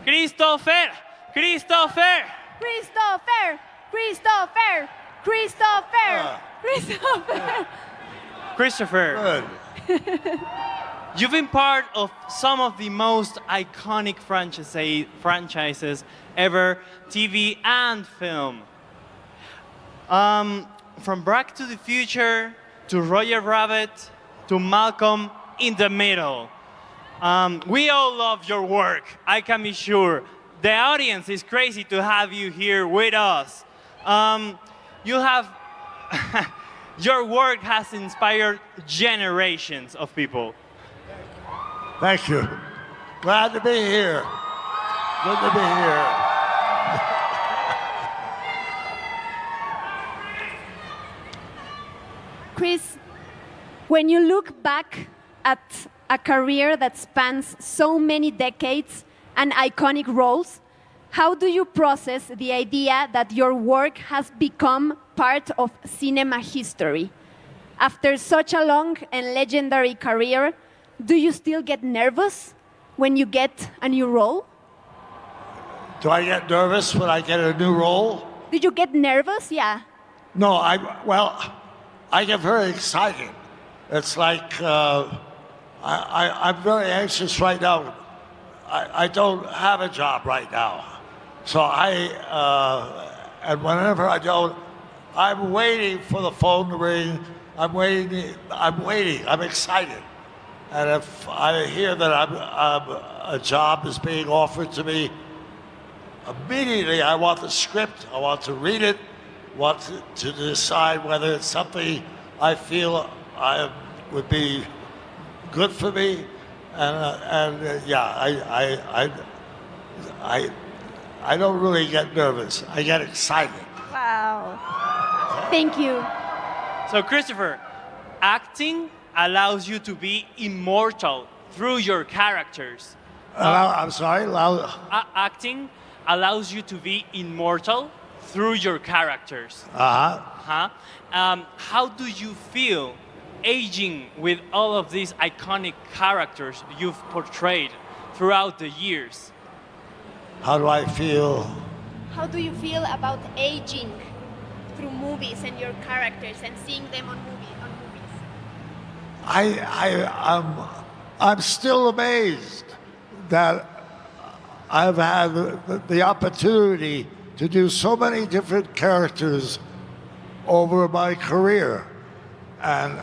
Christopher! Christopher! Christopher! Christopher! Christopher! Christopher! Christopher, Good. you've been part of some of the most iconic franchises ever, TV and film. From Back to the Future, to Roger Rabbit, to Malcolm in the Middle. We all love your work, I can be sure. The audience is crazy to have you here with us. Your work has inspired generations of people. Thank you. Glad to be here. Good to be here. Chris, when you look back at a career that spans so many decades and iconic roles, how do you process the idea that your work has become part of cinema history? After such a long and legendary career, do you still get nervous when you get a new role? Do I get nervous when I get a new role? Do you get nervous? Yeah. No, I get very excited. It's like I'm very anxious right now. I don't have a job right now. So and whenever I don't, I'm waiting for the phone to ring. I'm waiting, I'm excited. And if I hear that a job is being offered to me, immediately I want the script, I want to read it, want to decide whether it's something I feel would be good for me. And yeah, I don't really get nervous. I get excited. Wow. Thank you. So Christopher, acting allows you to be immortal through your characters. I'm sorry? Acting allows you to be immortal through your characters. How do you feel aging with all of these iconic characters you've portrayed throughout the years? How do I feel? How do you feel about aging through movies and your characters and seeing them on movies? I'm still amazed that I've had the opportunity to do so many different characters over my career. And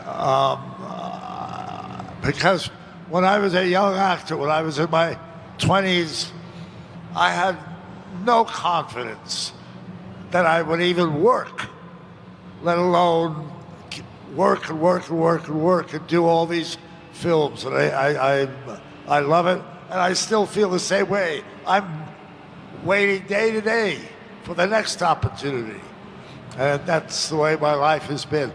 because when I was a young actor, when I was in my 20s, I had no confidence that I would even work, let alone work and do all these films. And I love it, and I still feel the same way. I'm waiting day to day for the next opportunity. And that's the way my life has been.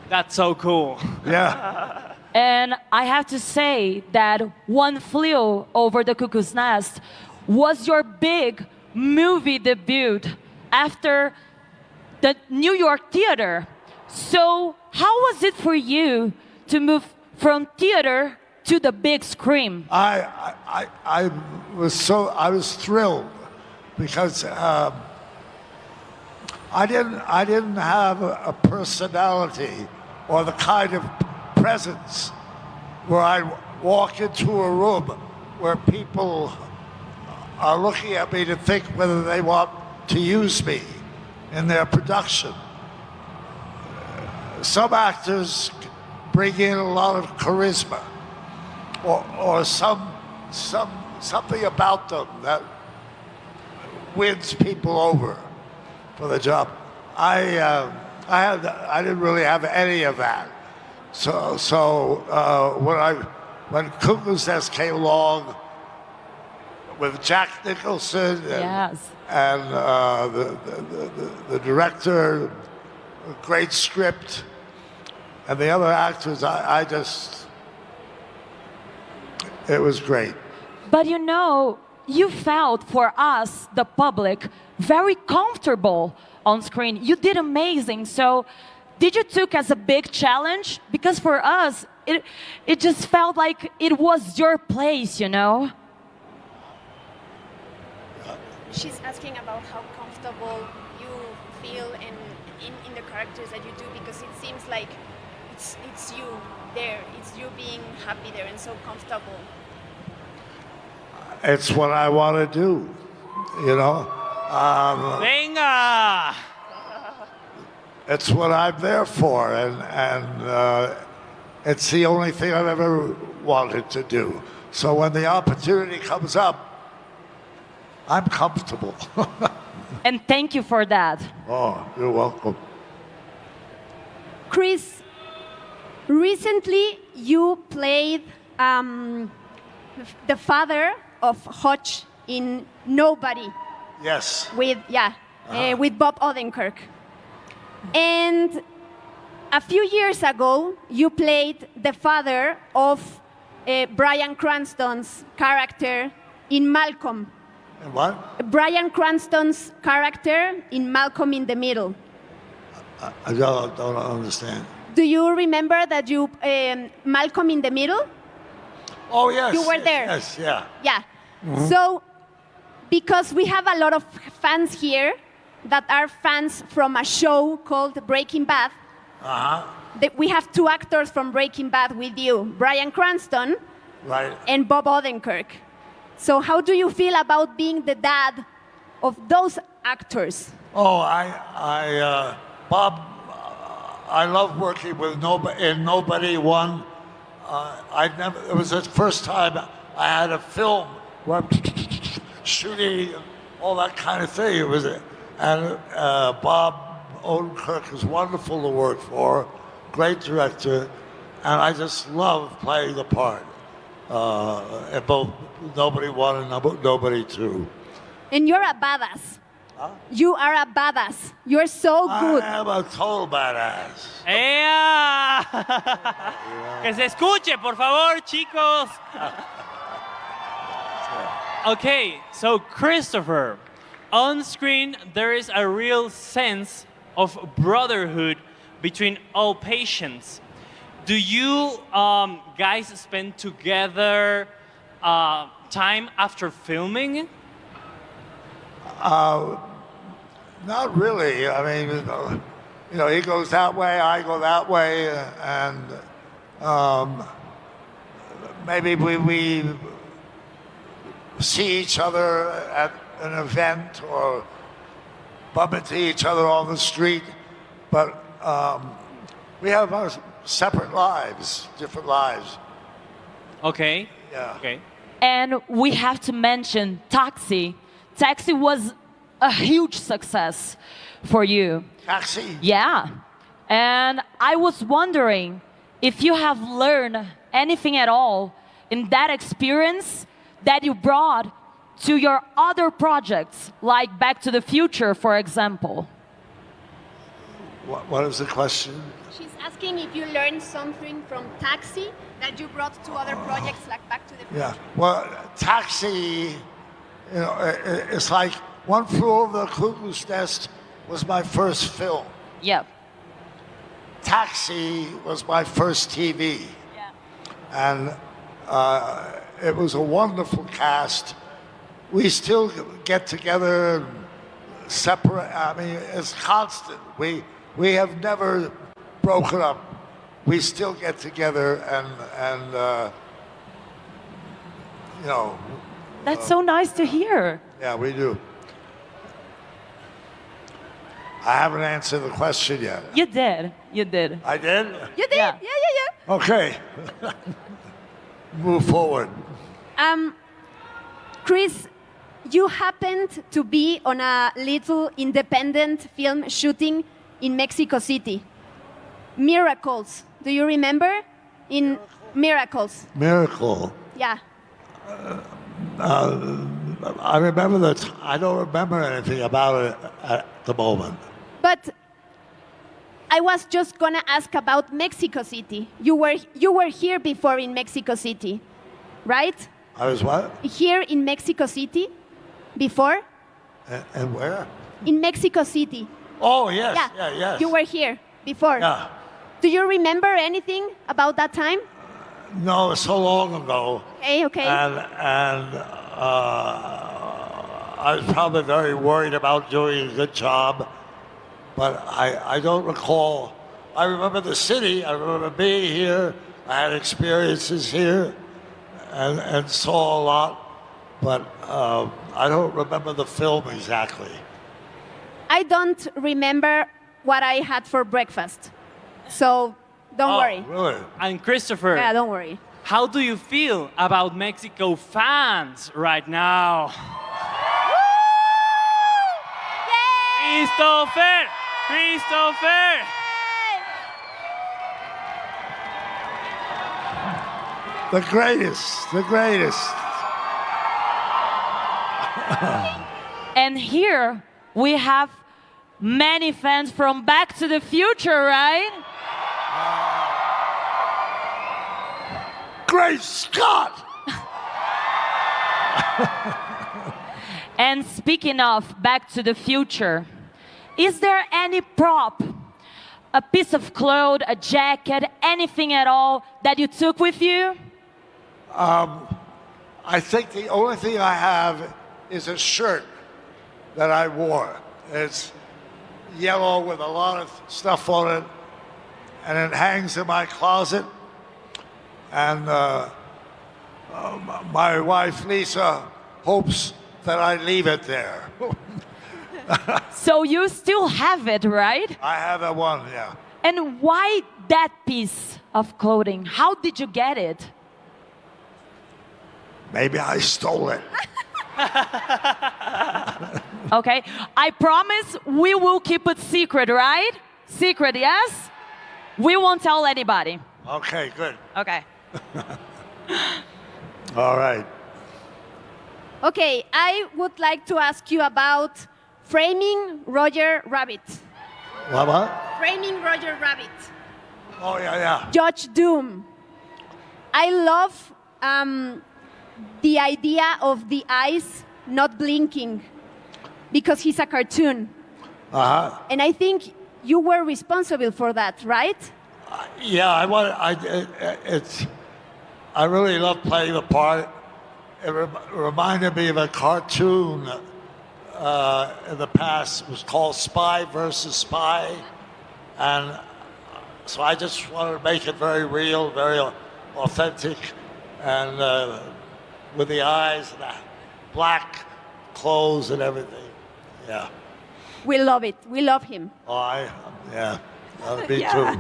That's so cool. Yeah. And I have to say that One Flew Over the Cuckoo's Nest was your big movie debut after the New York theater. So how was it for you to move from theater to the big screen? I was thrilled because I didn't have a personality or the kind of presence where I walk into a room where people are looking at me to think whether they want to use me in their production. Some actors bring in a lot of charisma or something about them that wins people over for the job. I didn't really have any of that. So when Cuckoo's Nest came along with Jack Nicholson and the director, a great script, and the other actors, it was great. But you know, you felt for us, the public, very comfortable on screen. You did amazing. So did you took as a big challenge? Because for us, it just felt like it was your place, you know? She's asking about how comfortable you feel in the characters that you do, because it seems like it's you there, it's you being happy there and so comfortable. It's what I want to do, you know. Venga! It's what I'm there for, and it's the only thing I've ever wanted to do. So when the opportunity comes up, I'm comfortable. And thank you for that. Oh, you're welcome. Chris, recently you played the father of Hutch in Nobody Yes. with with Bob Odenkirk. And a few years ago, you played the father of Bryan Cranston's character in Malcolm. And what? Bryan Cranston's character in Malcolm in the Middle. I don't understand. Do you remember that you Malcolm in the Middle? Oh, yes. You were there. Yes, yeah. Yeah. So, because we have a lot of fans here that are fans from a show called Breaking Bad, we have two actors from Breaking Bad with you, Bryan Cranston Right. and Bob Odenkirk. So, how do you feel about being the dad of those actors? Oh, Bob, I love working with Nobody One. It was the first time I had a film where I'm shooting all that kind of thing. And Bob Odenkirk is wonderful to work for, great director, and I just love playing the part in both Nobody One and Nobody Two. And you're a badass. You are a badass. You're so good. I am a total badass. ¡Ea! Que se escuche, por favor, chicos. Okay, so Christopher, on screen there is a real sense of brotherhood between all patients. Do you guys spend together time after filming? Not really. I mean, you know, he goes that way, I go that way, and maybe we see each other at an event or bump into each other on the street, but we have our separate lives, different lives. Okay. Yeah. Okay. And we have to mention Taxi. Taxi was a huge success for you. Taxi. Yeah. And I was wondering if you have learned anything at all in that experience that you brought to your other projects, like Back to the Future, for example. What is the question? She's asking if you learned something from Taxi that you brought to other projects like Back to the Future. Yeah. Well, Taxi, you know, it's like One Flew Over the Cuckoo's Nest was my first film. Yep. Taxi was my first TV. Yeah. And it was a wonderful cast. We still get together and separate. I mean, it's constant. We have never broken up. We still get together and you know. That's so nice to hear. Yeah, we do. I haven't answered the question yet. You did. You did. I did? You did? Yeah. Yeah. Okay. Move forward. Chris, you happened to be on a little independent film shooting in Mexico City. Miracles. Do you remember? In Miracles. Miracle. Yeah. I remember that. I don't remember anything about it at the moment. But I was just gonna ask about Mexico City. You were here before in Mexico City, right? I was what? Here in Mexico City before? And where? In Mexico City. Oh, yes. Yeah. Yeah, yes. You were here before. Yeah. Do you remember anything about that time? No, it's so long ago. Okay. And I was probably very worried about doing a good job, but I don't recall. I remember the city, I remember being here, I had experiences here and saw a lot, but I don't remember the film exactly. I don't remember what I had for breakfast. So don't worry. Really? And Christopher, Yeah, don't worry. how do you feel about Mexico fans right now? Christopher! Christopher! The greatest, the greatest. And here we have many fans from Back to the Future, right? Great Scott! And speaking of Back to the Future, is there any prop, a piece of cloth, a jacket, anything at all that you took with you? I think the only thing I have is a shirt that I wore. It's yellow with a lot of stuff on it, and it hangs in my closet. And my wife, Lisa, hopes that I leave it there. So you still have it, right? I have that one, yeah. And why that piece of clothing? How did you get it? Maybe I stole it. Okay, I promise we will keep it secret, right? Secret, yes? We won't tell anybody. Okay, good. Okay. All right. Okay, I would like to ask you about framing Roger Rabbit. What? Framing Roger Rabbit. Oh, yeah. Judge Doom. I love the idea of the eyes not blinking because he's a cartoon. Uh-huh. And I think you were responsible for that, right? Yeah, I really love playing the part. It reminded me of a cartoon in the past. It was called Spy versus Spy. And so I just wanted to make it very real, very authentic, and with the eyes and the black clothes and everything. Yeah. We love it. We love him. Oh, yeah, me too.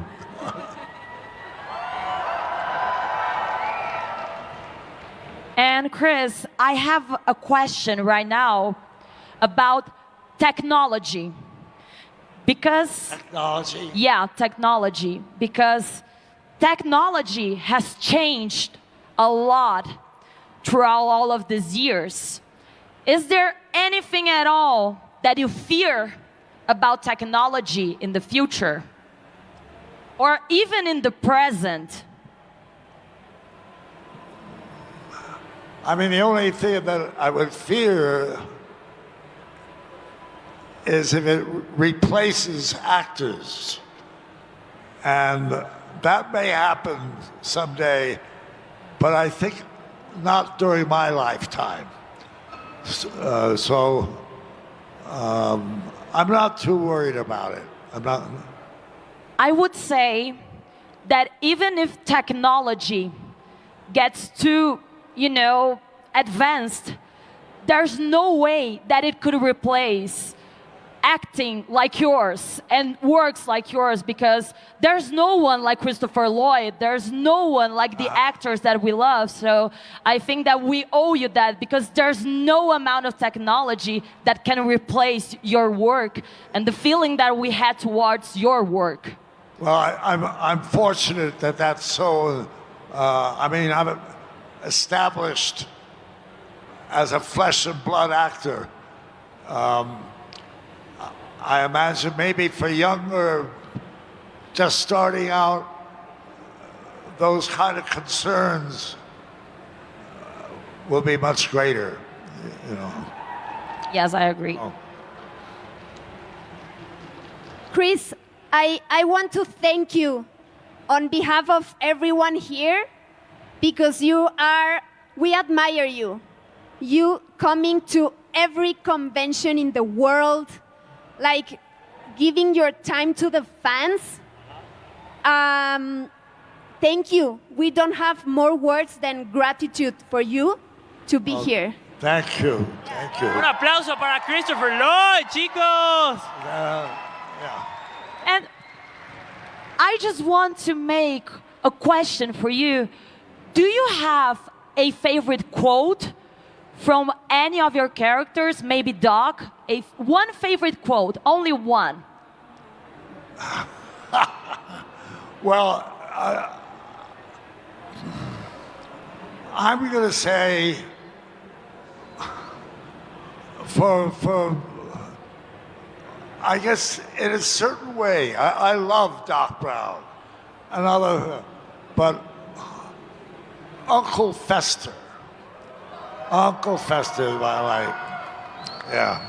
And Chris, I have a question right now about technology. Because Technology. Yeah, technology. Because technology has changed a lot throughout all of these years. Is there anything at all that you fear about technology in the future? Or even in the present? I mean, the only thing that I would fear is if it replaces actors. And that may happen someday, but I think not during my lifetime. I'm not too worried about it. I would say that even if technology gets too, advanced, there's no way that it could replace acting like yours and works like yours, because there's no one like Christopher Lloyd. There's no one like the actors that we love. So I think that we owe you that, because there's no amount of technology that can replace your work and the feeling that we had towards your work. Well, I'm fortunate that that's so. I'm established as a flesh and blood actor. I imagine maybe for younger, just starting out, those kind of concerns will be much greater, Yes, I agree. Oh. Chris, I want to thank you on behalf of everyone here, because we admire you. You coming to every convention in the world, like giving your time to the fans. Thank you. We don't have more words than gratitude for you to be here. Thank you. Thank you. Un aplauso para Christopher Lloyd, chicos. Yeah. And I just want to make a question for you. Do you have a favorite quote from any of your characters? Maybe Doc? One favorite quote, only one. Well, I'm going to say, I guess in a certain way, I love Doc Brown, but Uncle Fester is my like, yeah.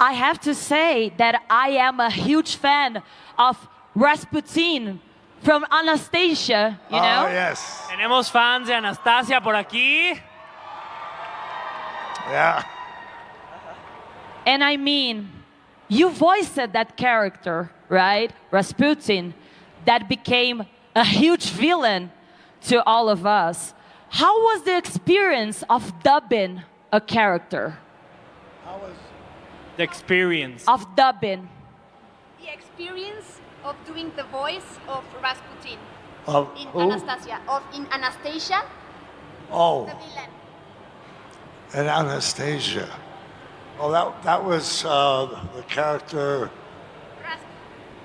I have to say that I am a huge fan of Rasputin from Anastasia, you know? Oh, yes. Tenemos fans de Anastasia por aquí. Yeah. And I mean, you voiced that character, right? Rasputin, that became a huge villain to all of us. How was the experience of dubbing a character? The experience. Of dubbing. The experience of doing the voice of Rasputin Of in who? in Anastasia, Oh, the villain. and Anastasia. Oh, that was the character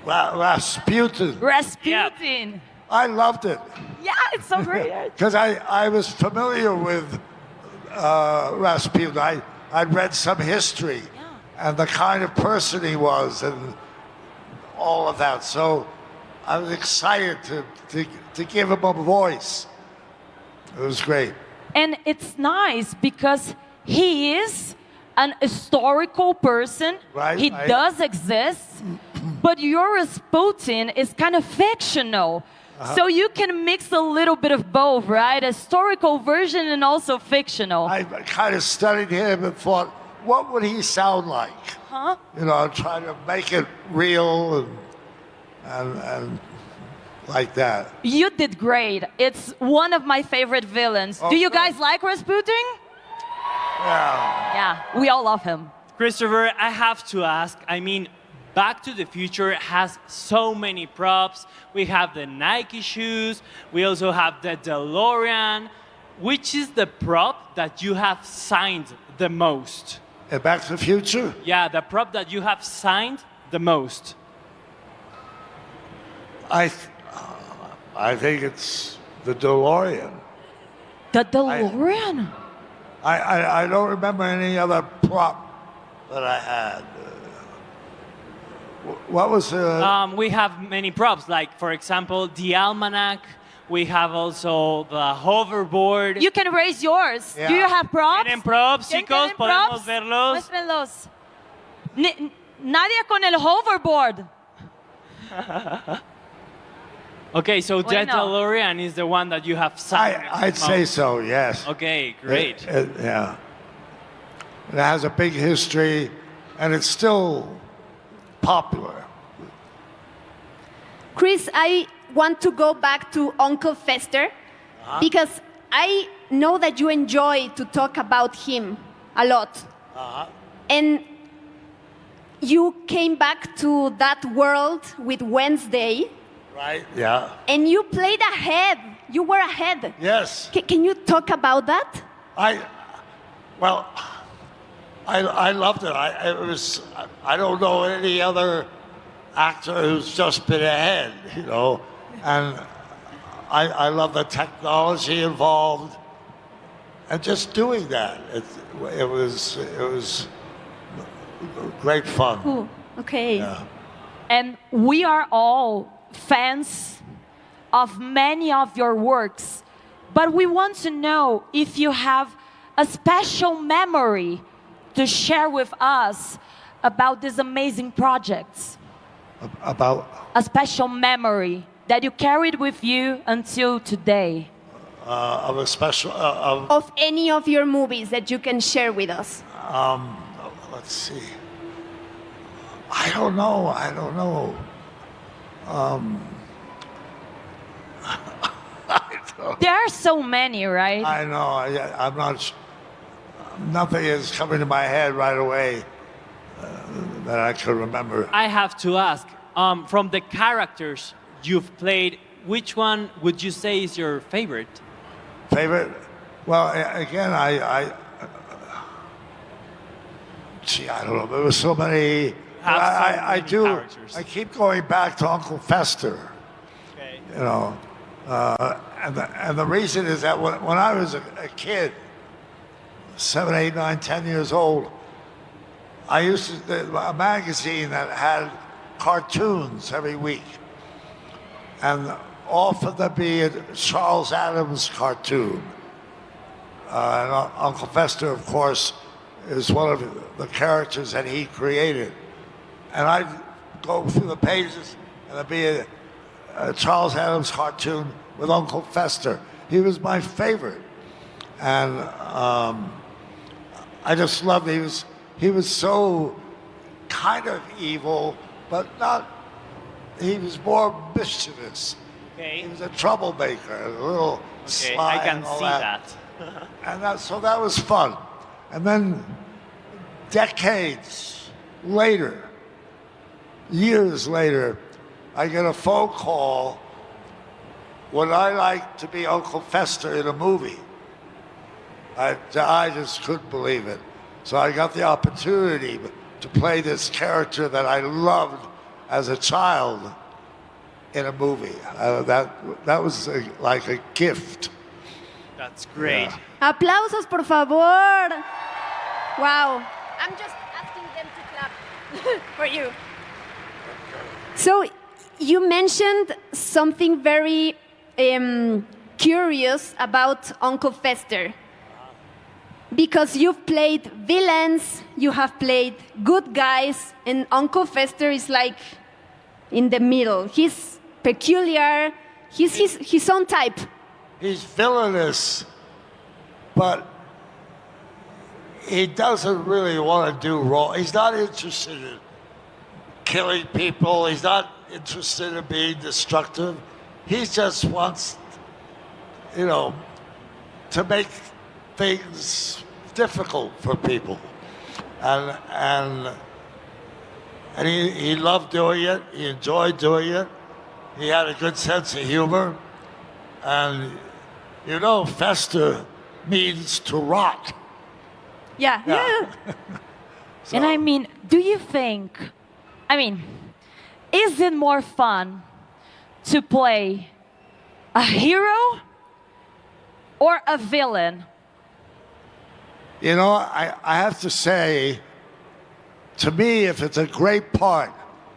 Rasputin. Rasputin. I loved it Yeah, it's so great. because I was familiar with Rasputin. I'd read some history and the kind of person he was and all of that. So I was excited to give him a voice. It was great. And it's nice because he is an historical person. Right, He right. does exist, but your Rasputin is kind of fictional. So you can mix a little bit of both, right? A historical version and also fictional. I kind of studied him and thought, what would he sound like? Huh? You know, trying to make it real and like that. You did great. It's one of my favorite villains. Oh, Do you good. guys like Rasputin? Yeah. Yeah, we all love him. Christopher, I have to ask, I mean, Back to the Future has so many props. We have the Nike shoes. We also have the DeLorean. Which is the prop that you have signed the most? And Back to the Future? Yeah, the prop that you have signed the most. I think it's the DeLorean. The DeLorean? I don't remember any other prop that I had. What was the... We have many props, like, for example, the almanac. We have also the hoverboard. You can raise yours. Yeah. Do you have props? ¿Tienen props, chicos? ¿Tienen ¿Podemos props? verlos? Muéstrenlos. Nadie con el hoverboard. Okay, so the Bueno. DeLorean is the one that you have signed. I'd say so, yes. Okay, great. Yeah. It has a big history, and it's still popular. Chris, I want to go back to Uncle Fester because I know that you enjoy to talk about him a lot. And you came back to that world with Wednesday Right? Yeah. and you played ahead. You were ahead. Yes. Can you talk about that? I loved it. I don't know any other actor who's just been ahead, you know, and I love the technology involved, and just doing that. It was great fun. Cool. Okay. Yeah. And we are all fans of many of your works, but we want to know if you have a special memory to share with us about these amazing projects. About A special memory that you carried with you until today. of a special Of any of your movies that you can share with us. let's see. I don't know. I don't. There are so many, right? I know. I'm not. Nothing is coming to my head right away that I can remember. I have to ask, from the characters you've played, which one would you say is your favorite? Favorite? Well, again, gee, I don't know. There were so many. I do. Characters. I keep going back to Uncle Fester. Okay. You know, and the reason is that when I was a kid, 7, 8, 9, 10 years old, I used to a magazine that had cartoons every week, and often there'd be a Charles Adams cartoon. And Uncle Fester, of course, is one of the characters that he created. And I'd go through the pages, and there'd be a Charles Adams cartoon with Uncle Fester. He was my favorite, and I just loved it. He was so kind of evil, but not. He was more mischievous. Okay. He was a troublemaker, a little Okay, sly I can and all see that. And so that was fun. And then decades later, years later, I get a phone call. Would I like to be Uncle Fester in a movie? I just couldn't believe it. So I got the opportunity to play this character that I loved as a child in a movie. That was like a gift. That's great. Yeah. Aplausos, por favor. Wow. I'm just asking them to clap for you. So you mentioned something very curious about Uncle Fester. Because you've played villains, you have played good guys, and Uncle Fester is like in the middle. He's peculiar, he's his own type. He's villainous, but he doesn't really want to do wrong. He's not interested in killing people. He's not interested in being destructive. He just wants, to make things difficult for people. And he loved doing it. He enjoyed doing it. He had a good sense of humor. And Fester means to rot. Yeah. And I mean, do you think, is it more fun to play a hero or a villain? I have to say, to me, if it's a great part,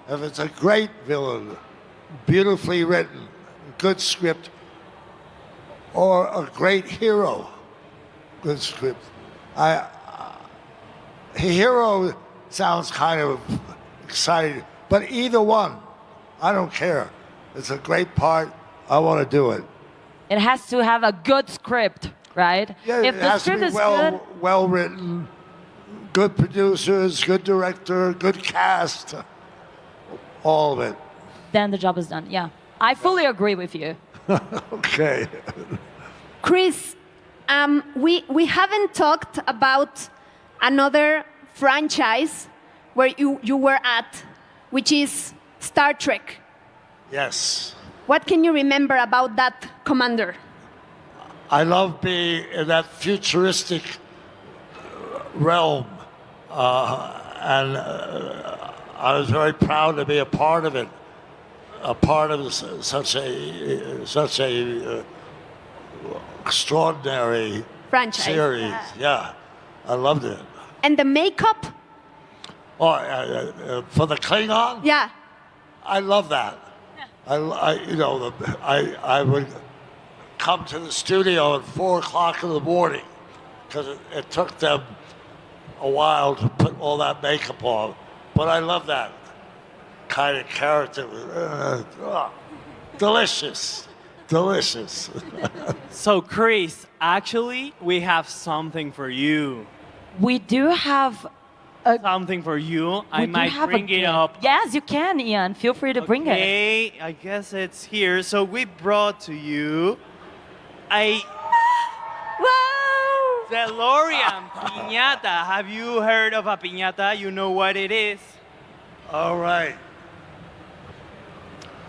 if it's a great villain, beautifully written, good script, or a great hero, good script. Hero sounds kind of exciting, but either one, I don't care. It's a great part, I want to do it. It has to have a good script, right? Yeah, if it the has to script be is good, well written, good producers, good director, good cast, all of it. then the job is done. Yeah, I fully agree with you. Okay. Chris, we haven't talked about another franchise where you were at, which is Star Trek. Yes. What can you remember about that, Commander? I love being in that futuristic realm, and I was very proud to be a part of it, a part of such a extraordinary Franchise. series. Yeah, I loved it. And the makeup? Oh, for the Klingon, Yeah. I love that. I would come to the studio at 4 o'clock in the morning because it took them a while to put all that makeup on. But I love that kind of character. Delicious. Delicious. So, Chris, actually, we have something for you. we do have something for you. I we do might have a bring it gift. up. Yes, you can, Ian. Feel free to bring it. Okay, I guess it's here. So we brought to you a Wow! DeLorean piñata. Have you heard of a piñata? You know what it is? All right.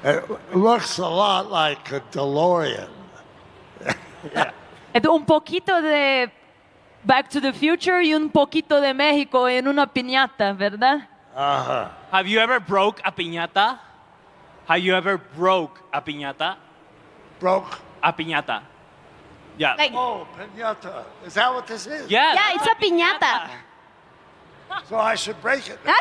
It looks a lot like a DeLorean. Es un poquito de Back to the Future y un poquito de México en una piñata, ¿verdad? Uh-huh. Have you ever broke a piñata? Have you ever broke a piñata? Broke. A piñata. Yeah. Like, Oh, piñata. Is that what this is? Yeah, yeah, that's it's a piñata. So I should break it. No.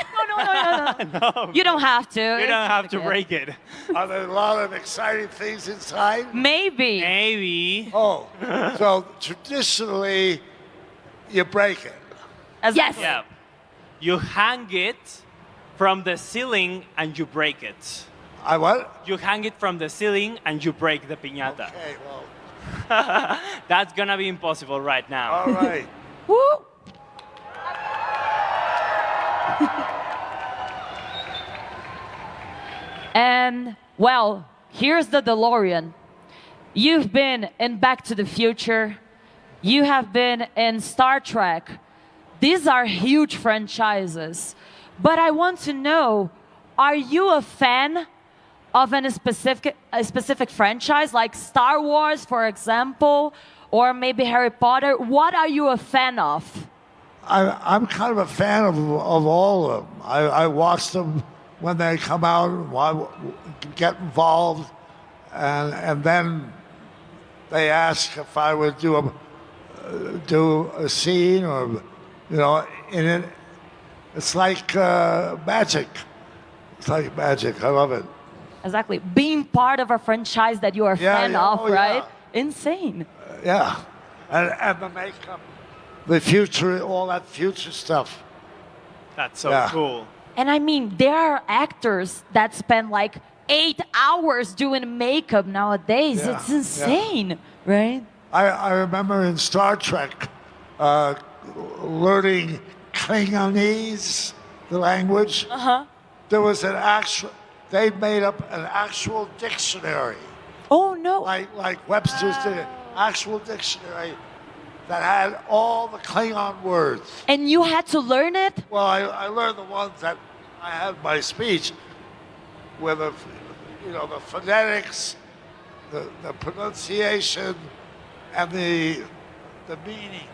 No, You don't have to. you don't have to break it. Are there a lot of exciting things inside? Maybe. Maybe. Oh, so traditionally, you break it. Yes. Yeah. You hang it from the ceiling and you break it. I what? You hang it from the ceiling and you break the piñata. Okay, well, That's gonna be impossible right now. all right. Woo! And, well, here's the DeLorean. You've been in Back to the Future. You have been in Star Trek. These are huge franchises. But I want to know, are you a fan of a specific franchise, like Star Wars, for example, or maybe Harry Potter? What are you a fan of? I'm kind of a fan of all of them. I watch them when they come out, get involved, and then they ask if I would do a scene or, in it. It's like magic. It's like magic. I love it. Exactly. Being part of a franchise that you are a fan of, right? Yeah. Insane. Yeah, and the makeup, the future, all that future stuff. That's so Yeah. cool. And I mean, there are actors that spend like 8 hours doing makeup nowadays. Yeah, It's insane, right? I remember in Star Trek learning Klingonese, the language. Uh-huh. There was they made up an actual dictionary, Oh, no. like Webster's actual dictionary that had all the Klingon words. And you had to learn it? Well, I learned the ones that I had in my speech, with the phonetics, the pronunciation, and the meaning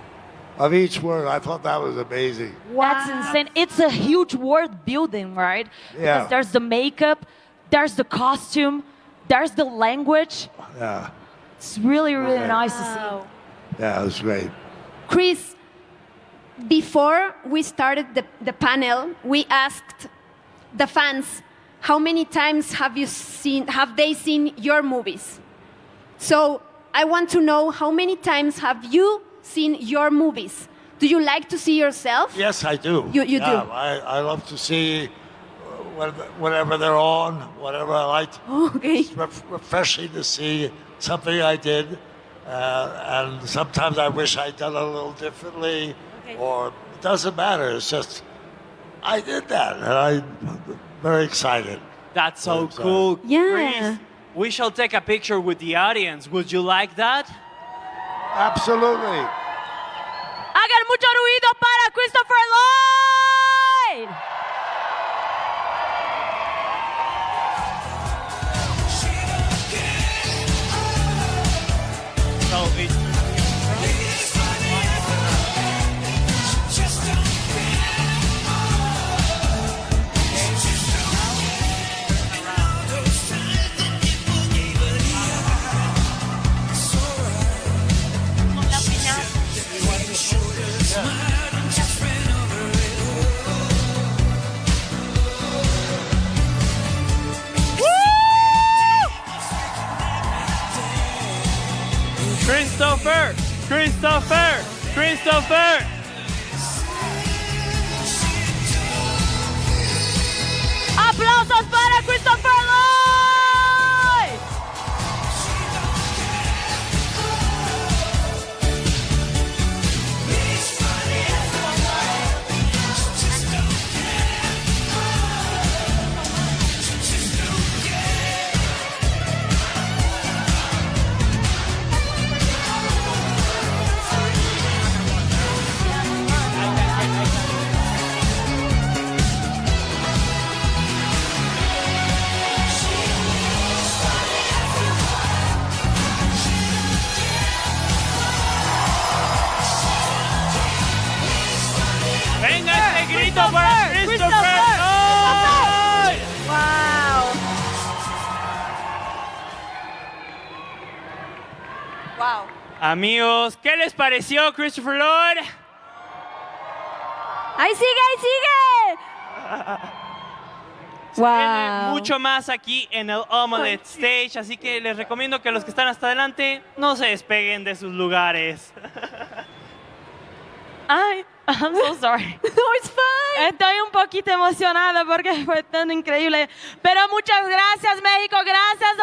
of each word. I thought that was amazing. That's insane. It's a huge world building, right? Yeah. Because there's the makeup, there's the costume, there's the language. Yeah, It's really, really Okay. nice to see. Wow. yeah, it was great. Chris, before we started the panel, we asked the fans how many times have they seen your movies? So I want to know, how many times have you seen your movies? Do you like to see yourself? Yes, I do. You yeah, do? I love to see whenever they're on, whatever I like. Okay. It's refreshing to see something I did, and sometimes I wish I'd done it a little differently, or it doesn't matter. It's just I did that, and I'm very excited. That's so Exactly. cool. Yeah. Chris, we shall take a picture with the audience. Would you like that? Absolutely. Hagan mucho ruido para Christopher Lloyd! So it's Christopher! Christopher! Christopher! ¡Aplausos para Christopher Lloyd! aplauso para Christopher Lloyd. Wow. Wow. Amigos, ¿qué les pareció Christopher Lloyd? ¡Ahí sigue, ahí sigue! Viene Wow. mucho más aquí en el Omelette Stage, así que les recomiendo que los que están hasta adelante no se despeguen de sus lugares. Ay, I'm so sorry. No, it's fine. Estoy un poquito emocionada porque fue tan increíble. Pero muchas gracias, México. Gracias,